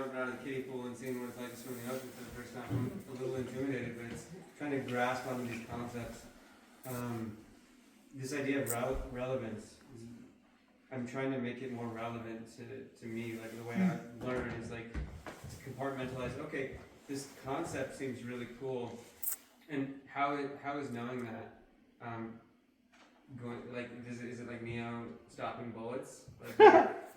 jumping out of the kiddie pool and seeing what it's like to swim in the ocean for the first time. I'm a little intimidated, but it's trying to grasp onto these concepts. This idea of relevance, I'm trying to make it more relevant to me. Like the way I learn is like to compartmentalize. Okay, this concept seems really cool, and how is knowing that going, like, is it like Neo stopping bullets?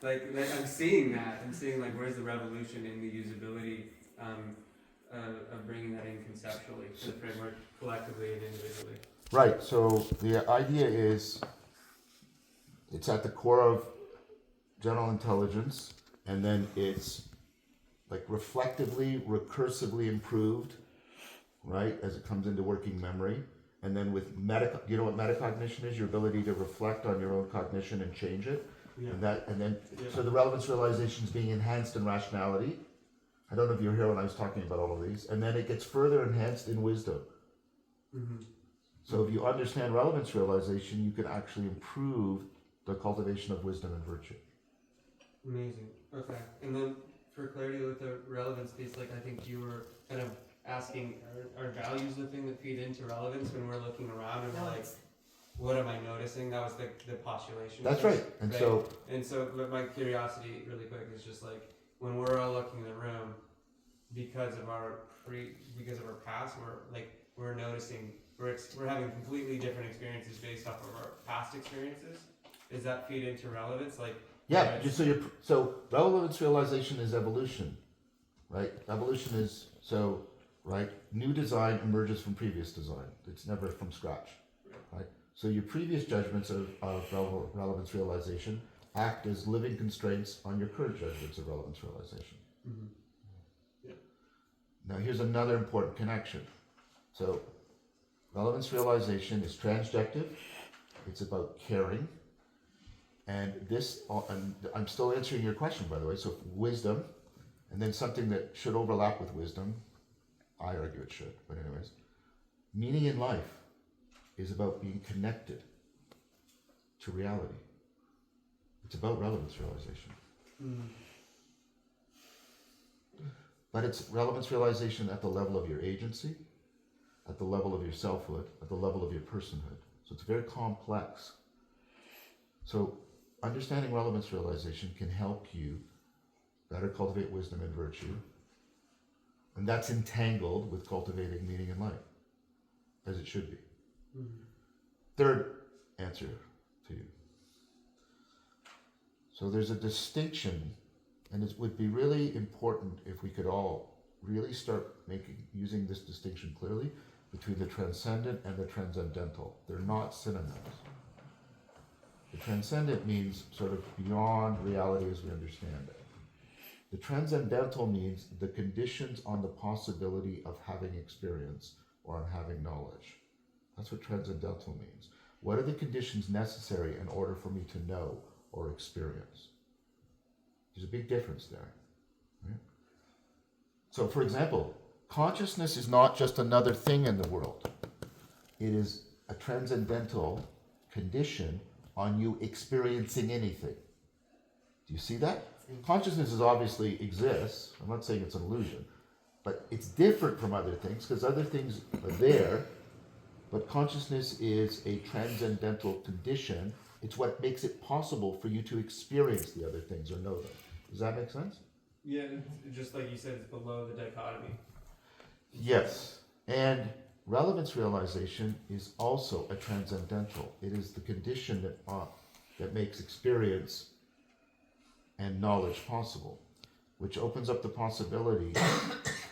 Like I'm seeing that. I'm seeing like where's the revolution in the usability of bringing that in conceptually to the framework collectively and individually. Right. So the idea is it's at the core of general intelligence, and then it's like reflectively, recursively improved, right, as it comes into working memory. And then with you know what metacognition is? Your ability to reflect on your own cognition and change it. Yeah. So the relevance realization is being enhanced in rationality. I don't know if you were here when I was talking about all of these. And then it gets further enhanced in wisdom. Mm-hmm. So if you understand relevance realization, you can actually improve the cultivation of wisdom and virtue. Amazing. Okay. And then for clarity with the relevance piece, like I think you were kind of asking, are values the thing that feed into relevance when we're looking around and we're like, what am I noticing? That was the postulation. That's right. And so my curiosity really quick is just like, when we're all looking in the room, because of our past, we're noticing, we're having completely different experiences based off of our past experiences. Does that feed into relevance? Like, yeah, so relevance realization is evolution, right? Evolution is right? New design emerges from previous design. It's never from scratch, right? So your previous judgments of relevance realization act as living constraints on your current judgments of relevance realization. Mm-hmm. Yeah. Now here's another important connection. So relevance realization is transjective. It's about caring. And I'm still answering your question, by the way. So wisdom, and then something that should overlap with wisdom, I argue it should, but anyways, meaning in life is about being connected to reality. It's about relevance realization. Mm. But it's relevance realization at the level of your agency, at the level of your selfhood, at the level of your personhood. So it's very complex. So understanding relevance realization can help you better cultivate wisdom and virtue. And that's entangled with cultivating meaning in life, as it should be. Mm-hmm. Third answer to you. So there's a distinction, and it would be really important if we could all really start using this distinction clearly between the transcendent and the transcendental. They're not synonyms. The transcendent means sort of beyond reality as we understand it. The transcendental means the conditions on the possibility of having experience or on having knowledge. That's what transcendental means. What are the conditions necessary in order for me to know or experience? There's a big difference there. Right? So, for example, consciousness is not just another thing in the world. It is a transcendental condition on you experiencing anything. Do you see that? Consciousness obviously exists. I'm not saying it's an illusion, but it's different from other things because other things are there, but consciousness is a transcendental condition. It's what makes it possible for you to experience the other things or know them. Does that make sense? Yeah, just like you said, it's below the dichotomy. Yes, and relevance realization is also a transcendental. It is the condition that makes experience and knowledge possible, which opens up the possibility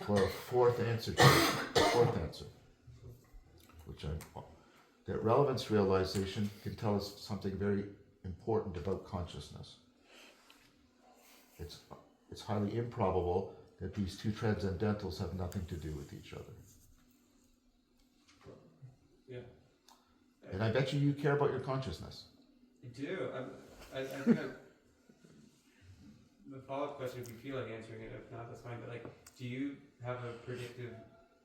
for a fourth answer, that relevance realization can tell us something very important about consciousness. It's highly improbable that these two transcendentals have nothing to do with each other. Yeah. And I bet you care about your consciousness. I do. I think the follow-up question, if you feel like answering it, if not, that's fine. But do you have a predictive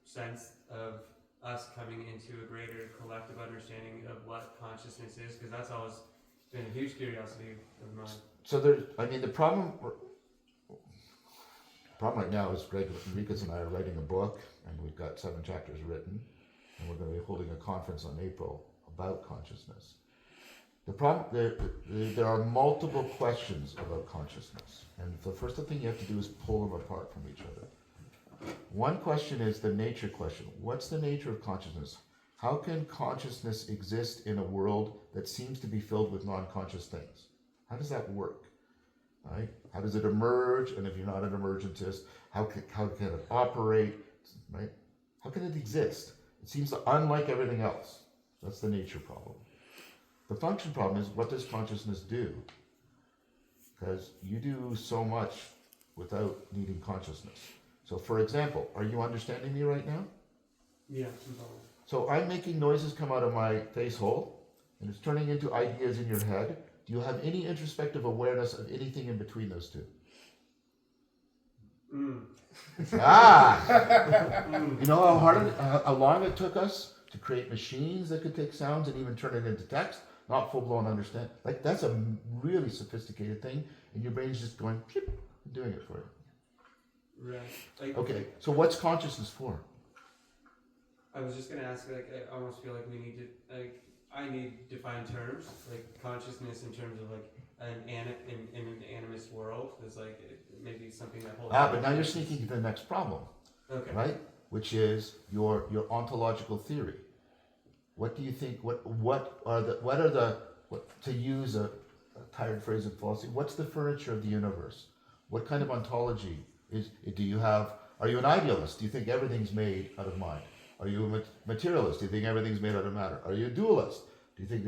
sense of us coming into a greater collective understanding of what consciousness is? Because that's always been a huge curiosity of mine. So the problem problem right now is Greg Enriquez and I are writing a book, and we've got 7 chapters written, and we're going to be holding a conference on April about consciousness. The problem, there are multiple questions about consciousness, and the first thing you have to do is pull them apart from each other. One question is the nature question. What's the nature of consciousness? How can consciousness exist in a world that seems to be filled with non-conscious things? How does that work? Right? How does it emerge? And if you're not an emergentist, how can it operate? Right? How can it exist? It seems unlike everything else. That's the nature problem. The function problem is, what does consciousness do? Because you do so much without needing consciousness. So for example, are you understanding me right now? Yeah. So I'm making noises come out of my face hole, and it's turning into ideas in your head. Do you have any introspective awareness of anything in between those two? You know how long it took us to create machines that could take sounds and even turn it into text? Not full-blown understand. Like, that's a really sophisticated thing, and your brain's just going, and doing it for you. Right. Like, okay, so what's consciousness for? I was just gonna ask, like, I almost feel like we need to, like, I need defined terms, like consciousness in terms of like in an animist world is like maybe something that holds. But now you're sneaking to the next problem. Okay. Right? Which is your ontological theory. What do you think? To use a tired phrase in philosophy, what's the furniture of the universe? What kind of ontology do you have? Are you an idealist? Do you think everything's made out of mind? Are you a materialist? Do you think everything's made out of matter? Are you a dualist? Do you think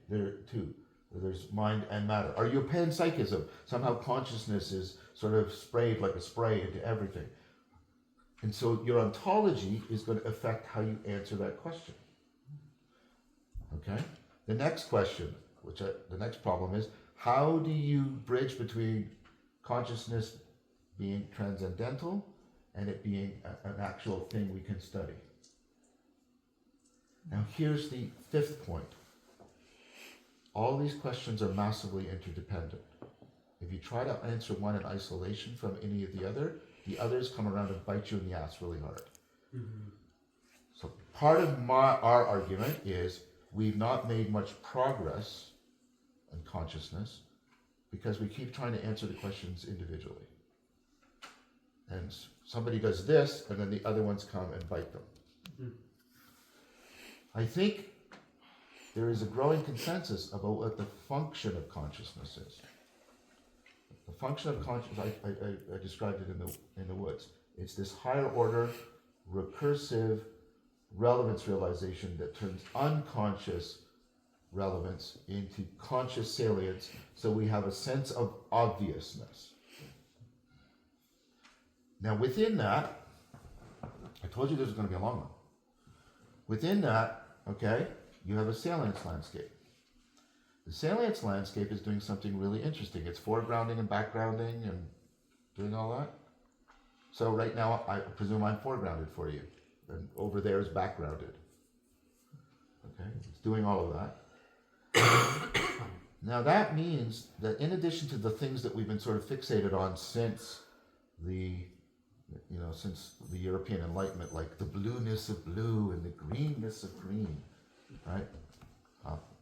they're two? There's mind and matter. Are you a panpsychism? Somehow consciousness is sort of sprayed like a spray into everything. And so your ontology is going to affect how you answer that question. Okay? The next question, the next problem is, how do you bridge between consciousness being transcendental and it being an actual thing we can study? Now here's the 5th point. All these questions are massively interdependent. If you try to answer one in isolation from any of the others come around and bite you in the ass really hard. Mm-hmm. So part of our argument is we've not made much progress in consciousness because we keep trying to answer the questions individually. And somebody does this, and then the other ones come and bite them. Mm-hmm. I think there is a growing consensus about what the function of consciousness is. The function of consciousness, I described it in the woods. It's this higher order, recursive relevance realization that turns unconscious relevance into conscious salience, so we have a sense of obviousness. Now within that, I told you this was going to be a long one. Within that, okay, you have a salience landscape. The salience landscape is doing something really interesting. It's foregrounding and backgrounding and doing all that. So right now, I presume I'm foregrounded for you. And over there is backgrounded. Okay, it's doing all of that. Now that means that in addition to the things that we've been sort of fixated on since the European Enlightenment, like the blueness of blue and the greenness of green, right?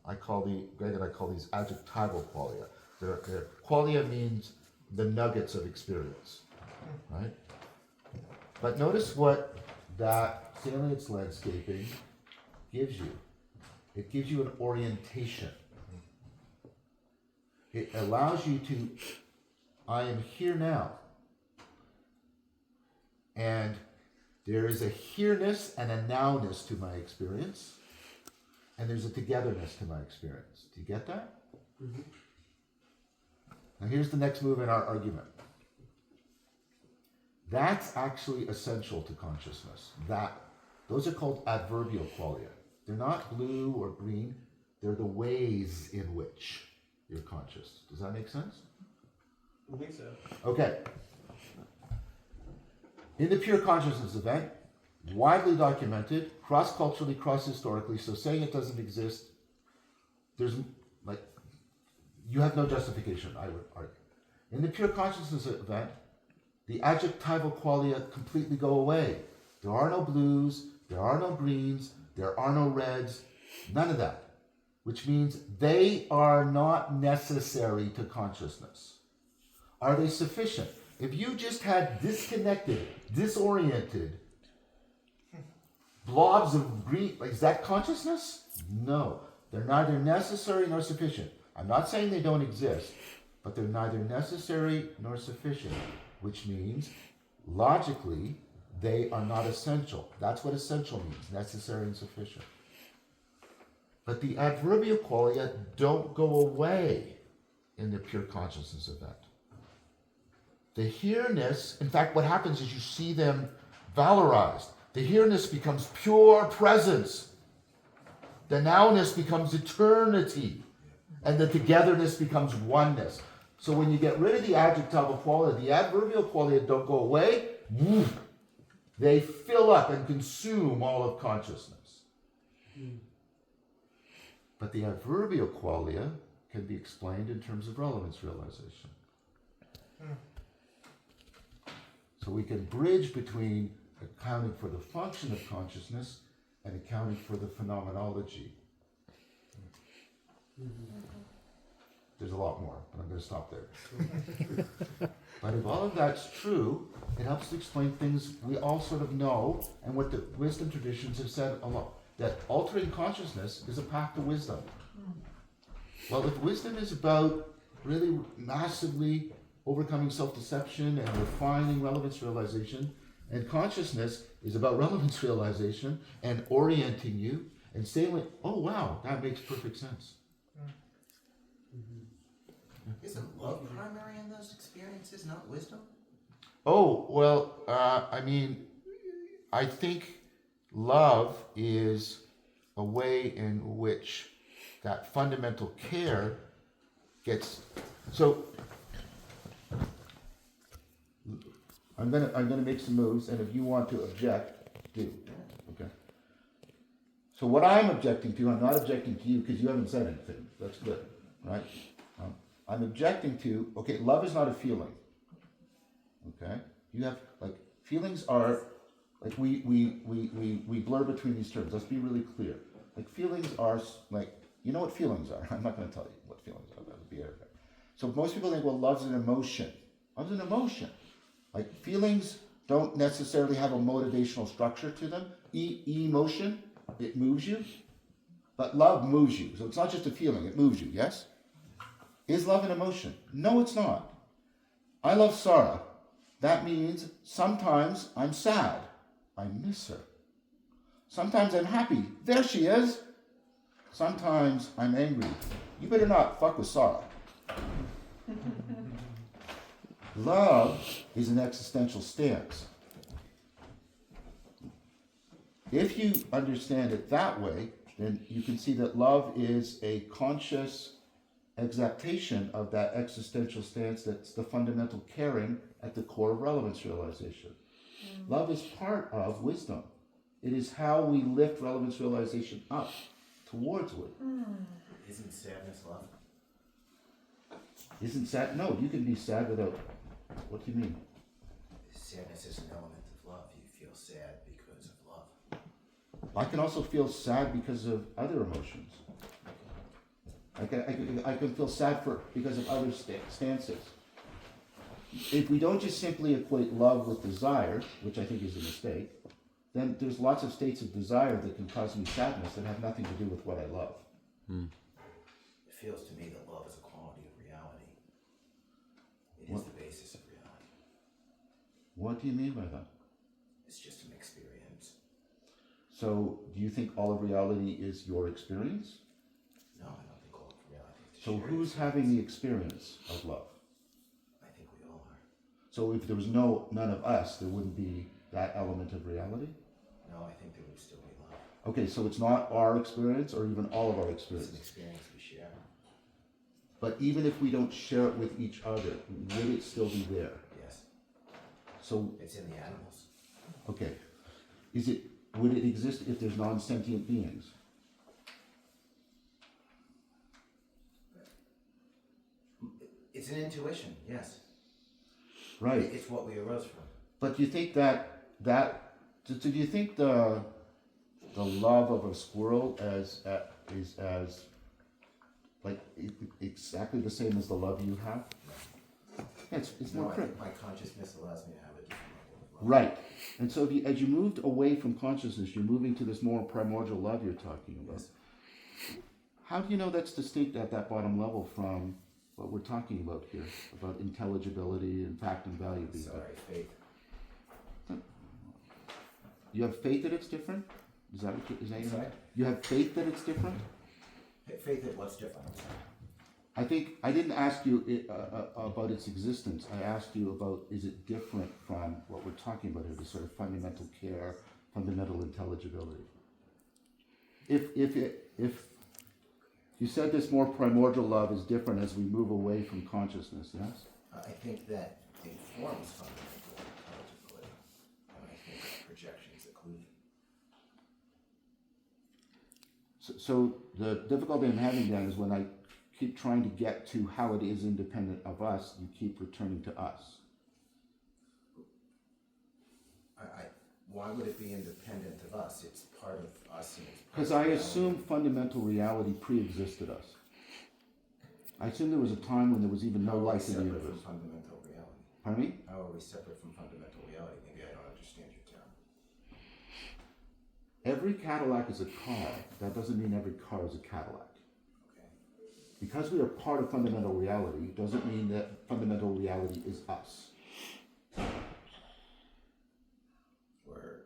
Greg and I call these adjectival qualia. Qualia means the nuggets of experience, right? But notice what that salience landscaping gives you. It gives you an orientation. It allows you to, I am here now. And there is a here-ness and a now-ness to my experience. And there's a togetherness to my experience. Do you get that? Mm-hmm. Now here's the next move in our argument. That's actually essential to consciousness. Those are called adverbial qualia. They're not blue or green. They're the ways in which you're conscious. Does that make sense? I think so. Okay. In the pure consciousness event, widely documented, cross-culturally, cross-historically, so saying it doesn't exist, you have no justification, I would argue. In the pure consciousness event, the adjectival qualia completely go away. There are no blues, there are no greens, there are no reds, none of that. Which means they are not necessary to consciousness. Are they sufficient? If you just had disconnected, disoriented blobs of green, like, is that consciousness? No. They're neither necessary nor sufficient. I'm not saying they don't exist, but they're neither necessary nor sufficient, which means logically they are not essential. That's what essential means, necessary and sufficient. But the adverbial qualia don't go away in the pure consciousness event. The here-ness, in fact, what happens is you see them valorized. The here-ness becomes pure presence. The now-ness becomes eternity. And the togetherness becomes oneness. So when you get rid of the adjectival qualia, the adverbial qualia don't go away. They fill up and consume all of consciousness. But the adverbial qualia can be explained in terms of relevance realization. So we can bridge between accounting for the function of consciousness and accounting for the phenomenology. There's a lot more, but I'm going to stop there. But if all of that's true, it helps to explain things we all sort of know, and what the wisdom traditions have said a lot, that altering consciousness is a path to wisdom. Well, if wisdom is about really massively overcoming self-deception and refining relevance realization, and consciousness is about relevance realization and orienting you and saying, like, oh wow, that makes perfect sense. Isn't love primary in those experiences, not wisdom? Oh, well, I think love is a way in which that fundamental care gets. So I'm gonna make some moves, and if you want to object, do. Okay. So what I'm objecting to, I'm not objecting to you because you haven't said anything. That's good, right? I'm objecting to, okay, love is not a feeling. Okay? You have, like, feelings are, like, we blur between these terms. Let's be really clear. Like, feelings are, like, you know what feelings are. I'm not going to tell you what feelings are. That would be arrogant. So most people think, well, love's an emotion. Love's an emotion. Like, feelings don't necessarily have a motivational structure to them. Emotion, it moves you. But love moves you. So it's not just a feeling, it moves you, yes? Is love an emotion? No, it's not. I love Sarah. That means sometimes I'm sad. I miss her. Sometimes I'm happy. There she is. Sometimes I'm angry. You better not fuck with Sarah. Love is an existential stance. If you understand it that way, then you can see that love is a conscious exaptation of that existential stance that's the fundamental caring at the core of relevance realization. Love is part of wisdom. It is how we lift relevance realization up towards wisdom. Isn't sadness love? Isn't sad? No, you can be sad without. What do you mean? Sadness is an element of love. You feel sad because of love. I can also feel sad because of other emotions. I can feel sad because of other stances. If we don't just simply equate love with desire, which I think is a mistake, then there's lots of states of desire that can cause me sadness that have nothing to do with what I love. It feels to me that love is a quality of reality. It is the basis of reality. What do you mean by that? It's just an experience. So, do you think all of reality is your experience? No, I don't think all of reality is So shared who's experience. having the experience of love? I think we all are. So if there was none of us, there wouldn't be that element of reality? No, I think there would still be love. Okay, so it's not our experience or even all of our It's experience. an experience we share. But even if we don't share it with each other, would it still be there? Yes. So, It's in the animals. okay. Would it exist if there's non-sentient beings? It's an intuition, yes. Right. It's what we arose from. But do you think do you think the love of a squirrel is as like exactly the same as the love you have? Yeah, it's No, more I critical. think my consciousness allows me to have a different level of love. Right. And so as you moved away from consciousness, you're moving to this more primordial love you're talking about. Yes. How do you know that's distinct at that bottom level from what we're talking about here, about intelligibility and fact and value being Sorry, faith. You have faith that it's different? Is that what is that your- Sorry? You have faith that it's different? Faith that what's different. I'm sorry. I think I didn't ask you about its existence. I asked you about is it different from what we're talking about here, the sort of fundamental care, fundamental intelligibility. If you said this more primordial love is different as we move away from consciousness, yes? I think that informs fundamental intelligibility. And I think that projections occlusion. So the difficulty I'm having then is when I keep trying to get to how it is independent of us, you keep returning to us. Why would it be independent of us? It's part of us. Because I assume fundamental reality pre-existed us. I assume there was a time when there was even no life in the universe. From fundamental reality. Pardon me? How are we separate from fundamental reality? Maybe I don't understand your term. Every Cadillac is a car. That doesn't mean every car is a Cadillac. Okay. Because we are part of fundamental reality doesn't mean that fundamental reality is us. Or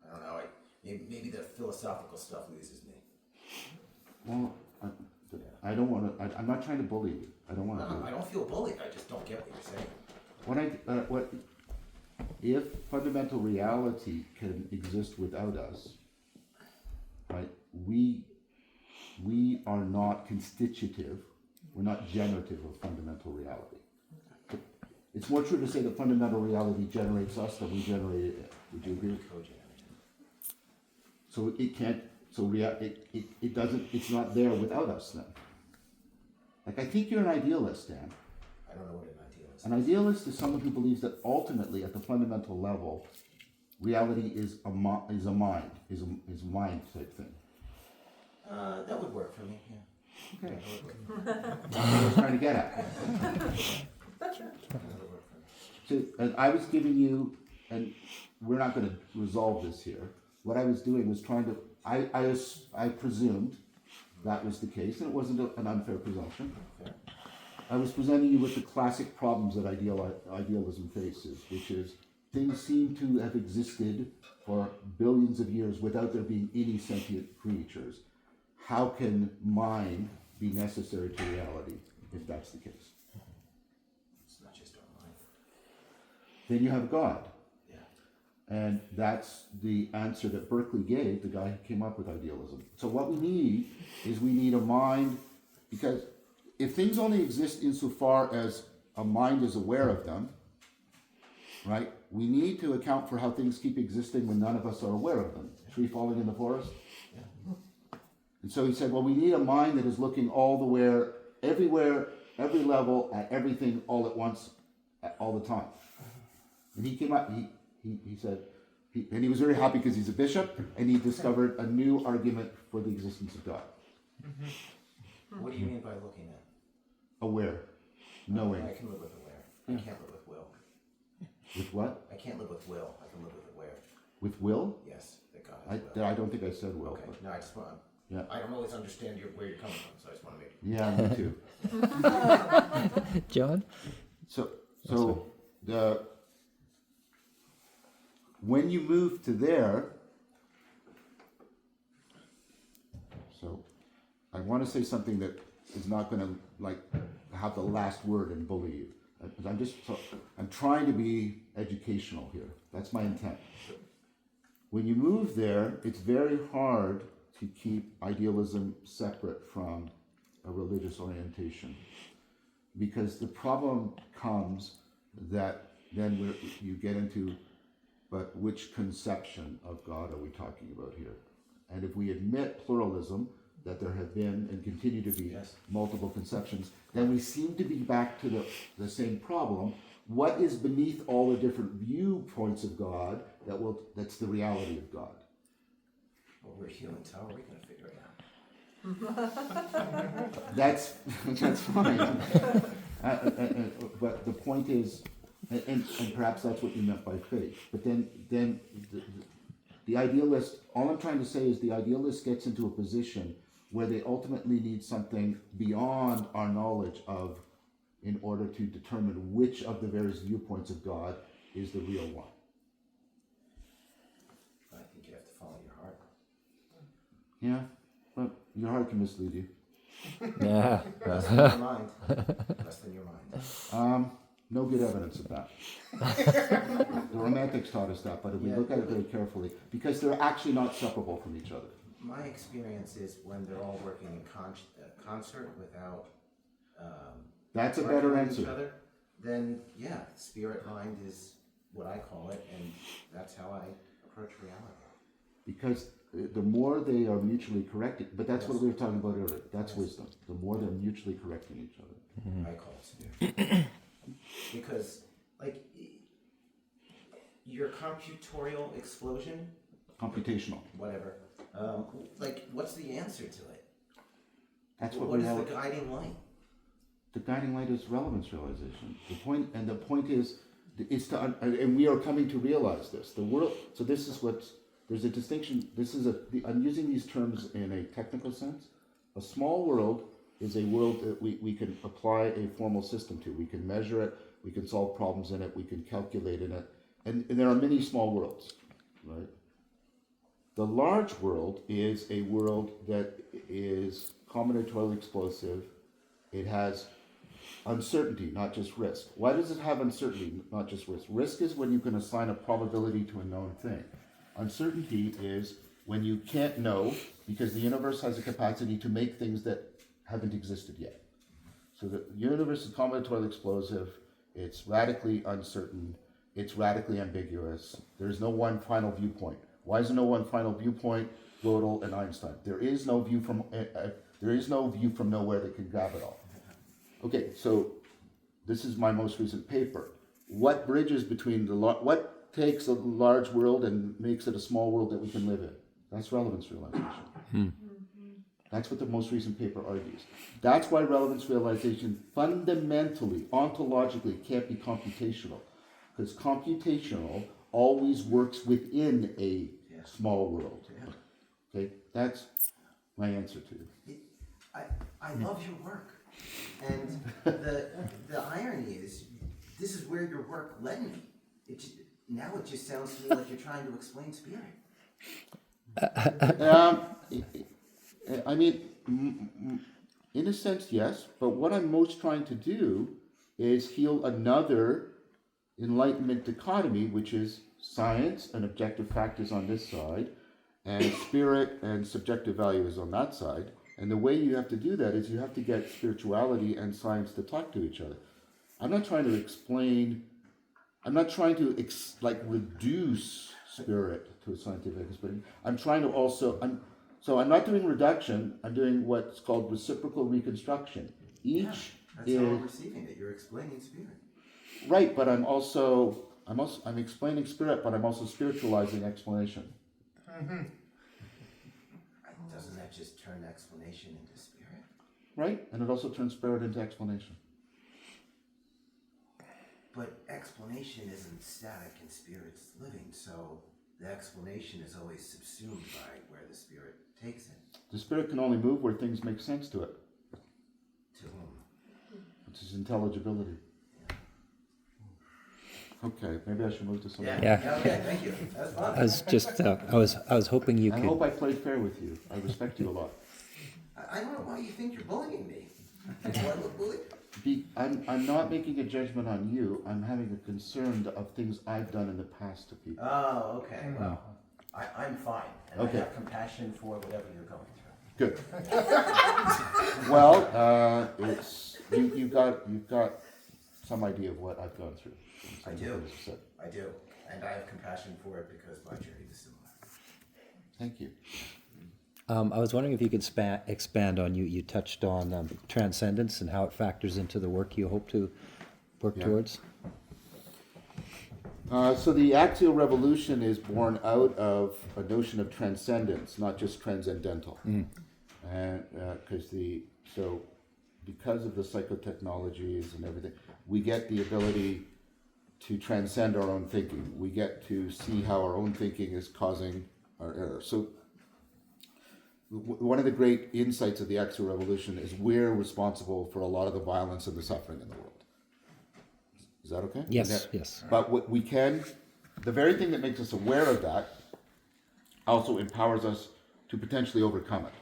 I don't know. Maybe the philosophical stuff loses me. Well, I don't want to. I'm not trying to bully you. I don't want to. I don't feel bullied. I just don't get what you're saying. What if fundamental reality can exist without us? Right? We are not constitutive. We're not generative of fundamental reality. It's more true to say that fundamental reality generates us than we generate it. Would you agree? So it can't. So it doesn't. It's not there without us then. Like I think you're an idealist, Dan. I don't know what an idealist is. An idealist is someone who believes that ultimately, at the fundamental level, reality is a mind type thing. That would work for me. Yeah. Okay. That would work. That's what I was trying to get at. That would work for me. So, and I was giving you, and we're not going to resolve this here. What I was doing was trying to. I presumed that was the case, and it wasn't an unfair presumption. Okay. I was presenting you with the classic problems that idealism faces, which is things seem to have existed for billions of years without there being any sentient creatures. How can mind be necessary to reality if that's the case? It's not just our mind. Then you have God. Yeah. And that's the answer that Berkeley gave, the guy who came up with idealism. So what we need is a mind, because if things only exist insofar as a mind is aware of them, right, we need to account for how things keep existing when none of us are aware of them. Tree falling in the forest. Yeah. And so he said, well, we need a mind that is looking all the way, everywhere, every level, at everything all at once, all the time. And he came up, he said, and he was very happy because he's a bishop, and he discovered a new argument for the existence of God. What do you mean by looking at? Aware, knowing. I can live with aware. I can't live with will. With what? I can't live with will. I can live with aware. With will? Yes, that God has will. I don't think I said will. Okay. But No, I just want. Yeah. I don't always understand where you're coming from, so I just want to make. Yeah, me too. John? So when you move to there, so I want to say something that is not going to like have the last word and bully you. I'm trying to be educational here. That's my intent. When you move there, it's very hard to keep idealism separate from a religious orientation, because the problem comes that then you get into, but which conception of God are we talking about here? And if we admit pluralism, that there have been and continue to be Yes. multiple conceptions, then we seem to be back to the same problem what is beneath all the different viewpoints of God that's the reality of God. Well, we're humans. How are we going to figure it out? That's fine. But the point is, and perhaps that's what you meant by faith. But then the idealist, all I'm trying to say is the idealist gets into a position where they ultimately need something beyond our knowledge of in order to determine which of the various viewpoints of God is the real one. I think you have to follow your heart. Yeah, but your heart can mislead you. Yeah. Less than your mind. Less than your mind. No good evidence of that. The Romantics taught us that, but if we look at it very carefully, because they're actually not separable from each other. My experience is when they're all working in concert without That's a arguing better with answer. each other, then yeah, spirit mind is what I call it, and that's how I approach reality. Because the more they are mutually correcting, but that's what Yes. we were talking about earlier. That's Yes. wisdom. The more they're mutually correcting each other. I call it spirit. Because, like, your computorial explosion, Computational. whatever, like, what's the answer to it? That's what What we is have. the guiding light? The guiding light is relevance realization. The point is, and we are coming to realize this. The world. So this is what. There's a distinction. I'm using these terms in a technical sense. A small world is a world that we can apply a formal system to. We can measure it. We can solve problems in it. We can calculate in it. And there are many small worlds, right? The large world is a world that is combinatorially explosive. It has uncertainty, not just risk. Why does it have uncertainty, not just risk? Risk is when you can assign a probability to a known thing. Uncertainty is when you can't know, because the universe has a capacity to make things that haven't existed yet. So the universe is combinatorially explosive, it's radically uncertain, it's radically ambiguous. There's no one final viewpoint. Why is there no one final viewpoint? Gödel and Einstein. There is no view from nowhere that can grab it all. Okay, so this is my most recent paper. What bridges between what takes a large world and makes it a small world that we can live in? That's relevance realization. That's what the most recent paper argues. That's why relevance realization fundamentally, ontologically, can't be computational. Because computational always works within a small world. Okay, that's my answer to you. I love your work. And the irony is, this is where your work led me. Now it just sounds to me like you're trying to explain spirit. I mean, in a sense, yes. But what I'm most trying to do is heal another Enlightenment dichotomy, which is science and objective fact is on this side, and spirit and subjective value is on that side. And the way you have to do that is you have to get spirituality and science to talk to each other. I'm not trying to explain. I'm not trying to reduce spirit to a scientific explanation. I'm trying to also. I'm not doing reduction. I'm doing what's called reciprocal reconstruction. Each That's how I'm receiving it. You're explaining spirit. Right, but I'm explaining spirit, but I'm also spiritualizing explanation. Doesn't that just turn explanation into spirit? Right, and it also turns spirit into explanation. But explanation isn't static and spirit's living, so the explanation is always subsumed by where the spirit takes it. The spirit can only move where things make sense to it, To whom? which is intelligibility. Okay, maybe I should move to something. Yeah. Okay, thank you. That's fun. I was just, I was hoping you I could. hope I played fair with you. I respect you a lot. I don't know why you think you're bullying me. Do I look bullied? I'm not making a judgment on you. I'm having a concern of things I've done in the past to people. Oh, okay. Well, I'm fine. And Okay. I have compassion for whatever you're going through. Good. Well, it's you've got some idea of what I've gone through. I do. As I said. I do. And I have compassion for it because my journey is similar. Thank you. I was wondering if you could expand on you touched on transcendence and how it factors into the work you hope to work Yeah. towards. So the axial revolution is born out of a notion of transcendence, not just transcendental. And because of the psychotechnologies and everything, we get the ability to transcend our own thinking. We get to see how our own thinking is causing our error. So one of the great insights of the axial revolution is we're responsible for a lot of the violence and the suffering in the world. Is that okay? Yes, yes. But what we can, the very thing that makes us aware of that also empowers us to potentially overcome it.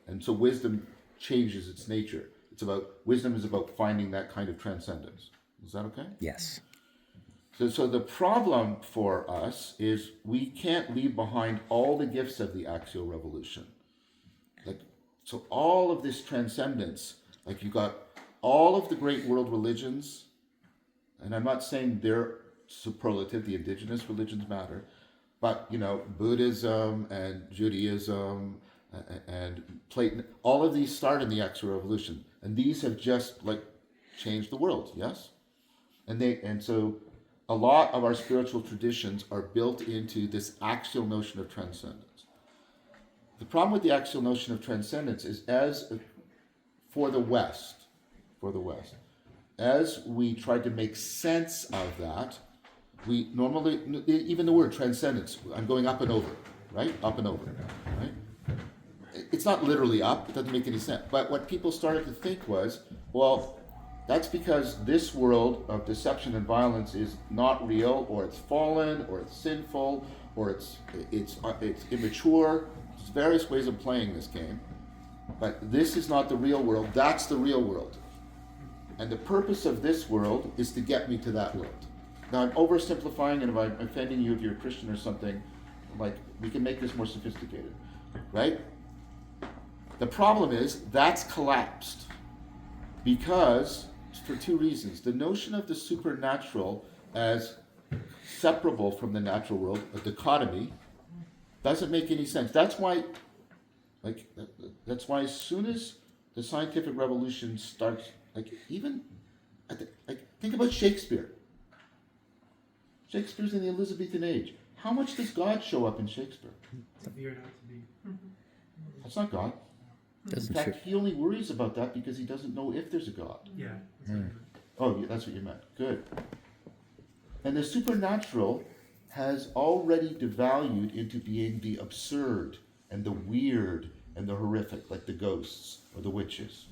And so wisdom changes its nature. Wisdom is about finding that kind of transcendence. Is that okay? Yes. So the problem for us is we can't leave behind all the gifts of the axial revolution. So all of this transcendence, like you got all of the great world religions, and I'm not saying they're superlative, the indigenous religions matter, but Buddhism and Judaism and Platon, all of these start in the axial revolution, and these have just changed the world, yes? And so a lot of our spiritual traditions are built into this axial notion of transcendence. The problem with the axial notion of transcendence is for the West, as we try to make sense of that, we normally, even the word transcendence, I'm going up and over, right? Up and over, right? It's not literally up, it doesn't make any sense. But what people started to think was, well, that's because this world of deception and violence is not real, or it's fallen, or it's sinful, or it's immature. There's various ways of playing this game. But this is not the real world, that's the real world. And the purpose of this world is to get me to that world. Now I'm oversimplifying, and if I'm offending you, if you're a Christian or something, we can make this more sophisticated, right? The problem is that's collapsed because, for two reasons. The notion of the supernatural as separable from the natural world, a dichotomy, doesn't make any sense. That's why as soon as the scientific revolution starts, think about Shakespeare. Shakespeare's in the Elizabethan age. How much does God show up in Shakespeare? That's not God. In fact, he only worries about that because he doesn't know if there's a God. Yeah. Oh, yeah, that's what you meant. Good. And the supernatural has already devalued into being the absurd and the weird and the horrific, like the ghosts or the witches.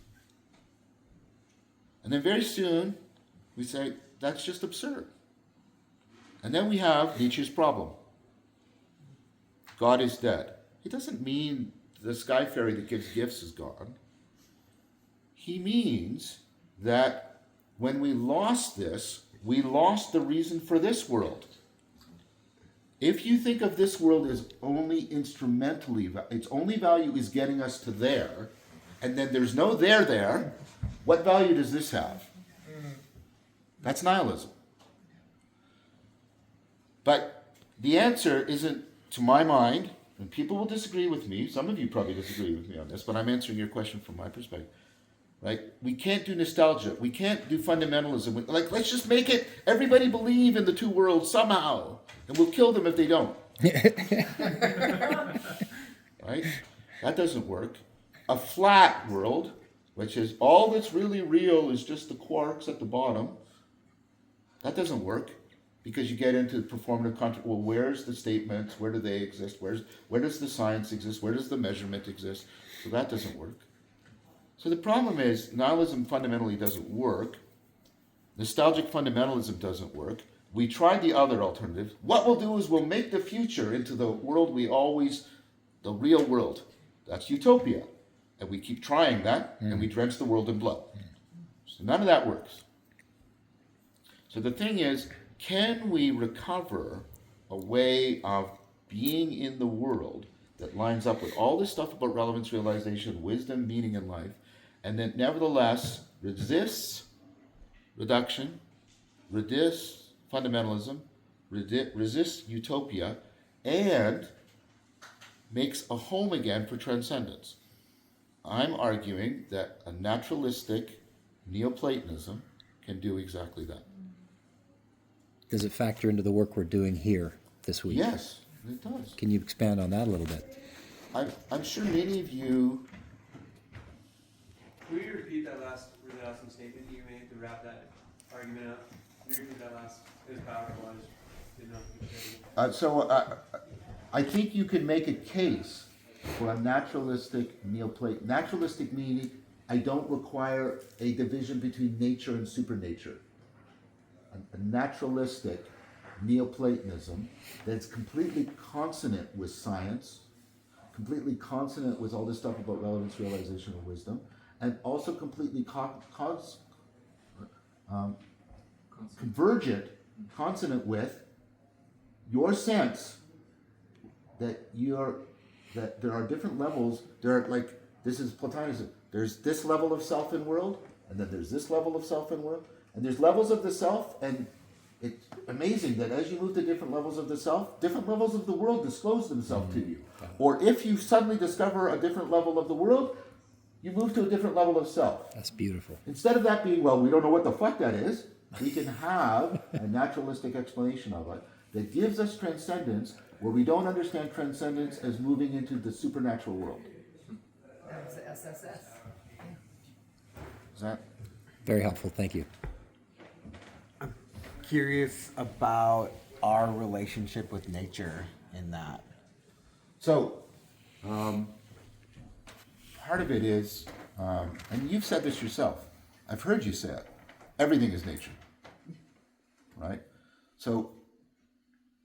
And then very soon, we say, that's just absurd. And then we have Nietzsche's problem. God is dead. He doesn't mean the sky fairy that gives gifts is gone. He means that when we lost this, we lost the reason for this world. If you think of this world as only instrumentally, its only value is getting us to there, and then there's no there, what value does this have? That's nihilism. But the answer isn't, to my mind, and people will disagree with me, some of you probably disagree with me on this, but I'm answering your question from my perspective. Right? We can't do nostalgia. We can't do fundamentalism. Let's just make it, everybody believe in the two worlds somehow, and we'll kill them if they don't. Right? That doesn't work. A flat world, which is all that's really real is just the quarks at the bottom, that doesn't work. Because you get into performative content. Well, where's the statements? Where do they exist? Where does the science exist? Where does the measurement exist? So that doesn't work. So the problem is nihilism fundamentally doesn't work. Nostalgic fundamentalism doesn't work. We tried the other alternatives. What we'll do is we'll make the future into the world the real world. That's utopia. And we keep trying that, and we drench the world in blood. So none of that works. So the thing is, can we recover a way of being in the world that lines up with all this stuff about relevance, realization, wisdom, meaning in life, and then nevertheless resists reduction, resists fundamentalism, resists utopia, and makes a home again for transcendence? I'm arguing that a naturalistic Neoplatonism can do exactly that. does it factor into the work we're doing here this week? Yes, it does. Can you expand on that a little bit? I'm sure many of you, Can you repeat that last really awesome statement you made to wrap that argument up? Can you repeat that last? It was powerful. I just didn't know if you could say it. I think you can make a case for a naturalistic Neoplaton. Naturalistic meaning I don't require a division between nature and supernature. A naturalistic Neoplatonism that's completely consonant with science, completely consonant with all this stuff about relevance, realization, and wisdom, and also completely convergent, consonant with your sense that that there are different levels. There are, like, this is Platonism. There's this level of self in world, and then there's this level of self in world, and there's levels of the self, and it's amazing that as you move to different levels of the self, different levels of the world disclose themselves to you. Or if you suddenly discover a different level of the world, you move to a different level of self. That's beautiful. Instead of that being, well, we don't know what the fuck that is, we can have a naturalistic explanation of it that gives us transcendence where we don't understand transcendence as moving into the supernatural world. That was the SSS. Is that? Very helpful. Thank you. Curious about our relationship with nature in that. So, part of it is, and you've said this yourself, I've heard you say it, everything is nature, right? So,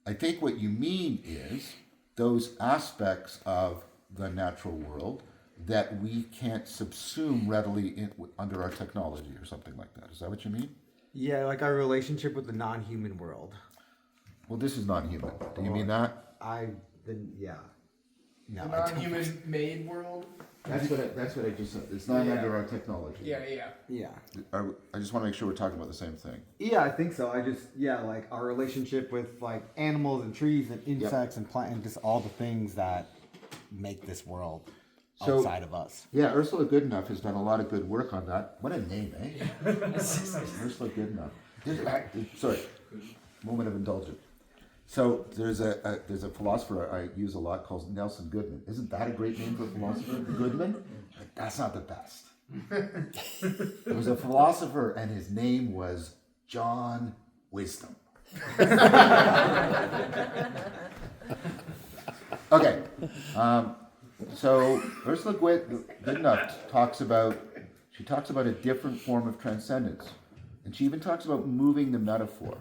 I think what you mean is those aspects of the natural world that we can't subsume readily under our technology or something like that. Is that what you mean? Yeah, like our relationship with the non-human world. Well, this is non-human. Do you mean that? Yeah. No, The I don't. non-human made world. That's what I just said. It's not Yeah. under our technology. Yeah. Yeah. I just want to make sure we're talking about the same thing. Yeah, I think so. Like our relationship with like animals and trees and insects and plants and just all the things that make this world So- outside of us. Yeah, Ursula Goodenough has done a lot of good work on that. What a name, eh? Ursula Goodenough. Sorry, moment of indulgence. So there's a philosopher I use a lot called Nelson Goodman. Isn't that a great name for a philosopher? Goodman? But that's not the best. There was a philosopher and his name was John Wisdom. Okay. So Ursula Goodenough talks about a different form of transcendence, and she even talks about moving the metaphor.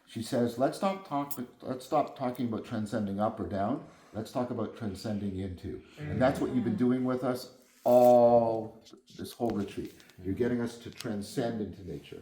She says, let's stop talking about transcending up or down. Let's talk about transcending into, and that's what you've been doing with us all this whole retreat. You're getting us to transcend into nature.